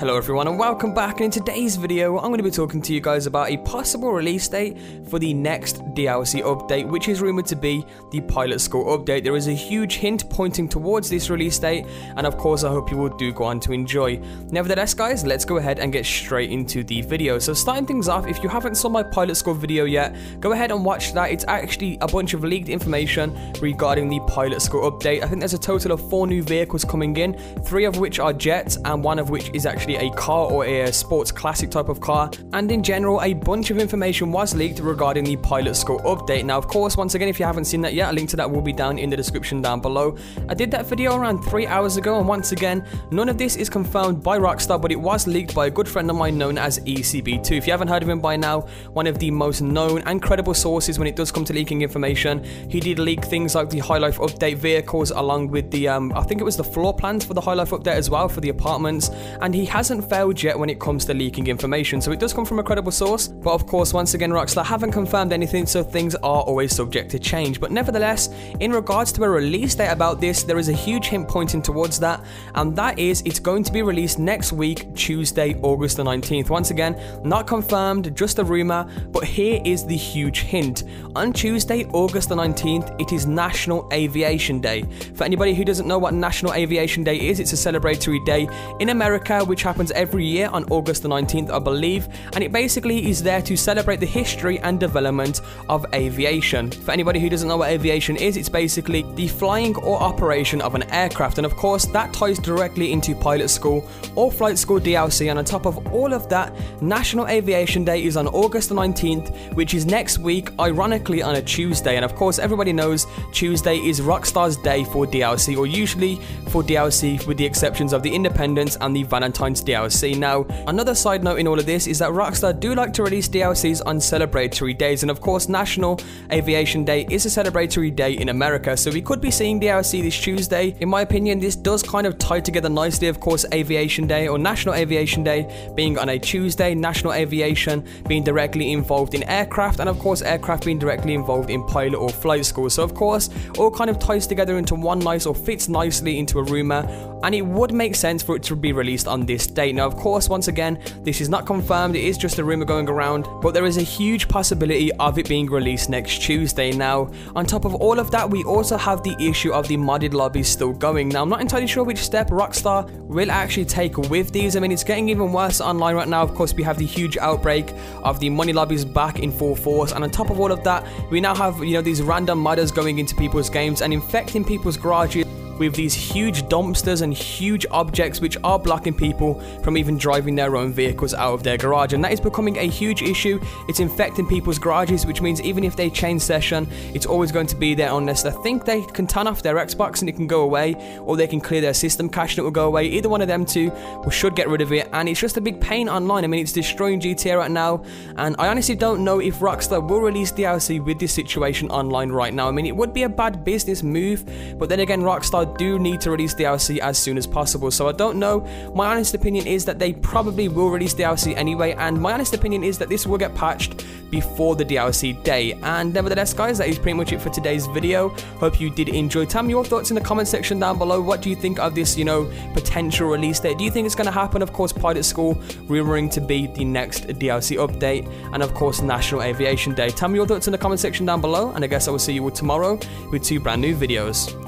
Hello everyone and welcome back, and in today's video I'm going to be talking to you guys about a possible release date for the next DLC update, which is rumoured to be the Pilot School update. There is a huge hint pointing towards this release date, and of course I hope you will do go on to enjoy. Nevertheless guys, let's go ahead and get straight into the video. So starting things off, if you haven't saw my Pilot School video yet, go ahead and watch that. It's actually a bunch of leaked information regarding the Pilot School update. I think there's a total of 4 new vehicles coming in, 3 of which are jets and 1 of which is actually a car or a sports classic type of car, and in general a bunch of information was leaked regarding the Pilot School update. Now of course, once again, if you haven't seen that yet, a link to that will be down in the description down below. I did that video around 3 hours ago, and once again none of this is confirmed by Rockstar, but it was leaked by a good friend of mine known as ECB2. If you haven't heard of him by now, one of the most known and credible sources when it does come to leaking information. He did leak things like the High Life update vehicles, along with the I think it was the floor plans for the High Life update as well for the apartments, and he hasn't failed yet when it comes to leaking information, so it does come from a credible source. But of course, once again, Rockstar haven't confirmed anything, so things are always subject to change. But nevertheless, in regards to a release date about this, there is a huge hint pointing towards that, and that is it's going to be released next week, Tuesday, August the 19th. Once again, not confirmed, just a rumor, but here is the huge hint. On Tuesday, August the 19th, it is National Aviation Day. For anybody who doesn't know what National Aviation Day is, it's a celebratory day in America which happens every year on August the 19th, I believe, and it basically is there to celebrate the history and development of aviation. For anybody who doesn't know what aviation is, it's basically the flying or operation of an aircraft, and of course that ties directly into Pilot School or Flight School DLC. And on top of all of that, National Aviation Day is on August the 19th, which is next week, ironically on a Tuesday. And of course everybody knows Tuesday is Rockstar's day for DLC, or usually for DLC with the exceptions of the Independence and the Valentine's DLC. Now, another side note in all of this is that Rockstar do like to release DLCs on celebratory days, and of course National Aviation Day is a celebratory day in America, so we could be seeing DLC this Tuesday. In my opinion, this does kind of tie together nicely. Of course, Aviation Day or National Aviation Day being on a Tuesday, National Aviation being directly involved in aircraft, and of course aircraft being directly involved in Pilot or Flight School. So of course all kind of ties together into one nice, or fits nicely into a rumor, and it would make sense for it to be released on this date. Now of course, once again, this is not confirmed, it is just a rumor going around, but there is a huge possibility of it being released next Tuesday. Now on top of all of that, we also have the issue of the modded lobbies still going. Now I'm not entirely sure which step Rockstar will actually take with these. I mean, it's getting even worse online right now. Of course, we have the huge outbreak of the money lobbies back in full force, and on top of all of that, we now have, you know, these random modders going into people's games and infecting people's garages with these huge dumpsters and huge objects which are blocking people from even driving their own vehicles out of their garage, and that is becoming a huge issue. It's infecting people's garages, which means even if they change session, it's always going to be there unless they think they can turn off their Xbox and it can go away, or they can clear their system cache and it will go away. Either one of them two, we should get rid of it, and it's just a big pain online. I mean, it's destroying GTA right now, and I honestly don't know if Rockstar will release DLC with this situation online right now. I mean, it would be a bad business move, but then again, Rockstar do need to release DLC as soon as possible, so I don't know. My honest opinion is that they probably will release DLC anyway, and my honest opinion is that this will get patched before the DLC day. And nevertheless guys, that is pretty much it for today's video. Hope you did enjoy. Tell me your thoughts in the comment section down below. What do you think of this, you know, potential release date? Do you think it's going to happen? Of course, Pilot School rumoring to be the next DLC update, and of course National Aviation Day. Tell me your thoughts in the comment section down below, and I guess I will see you all tomorrow with 2 brand new videos.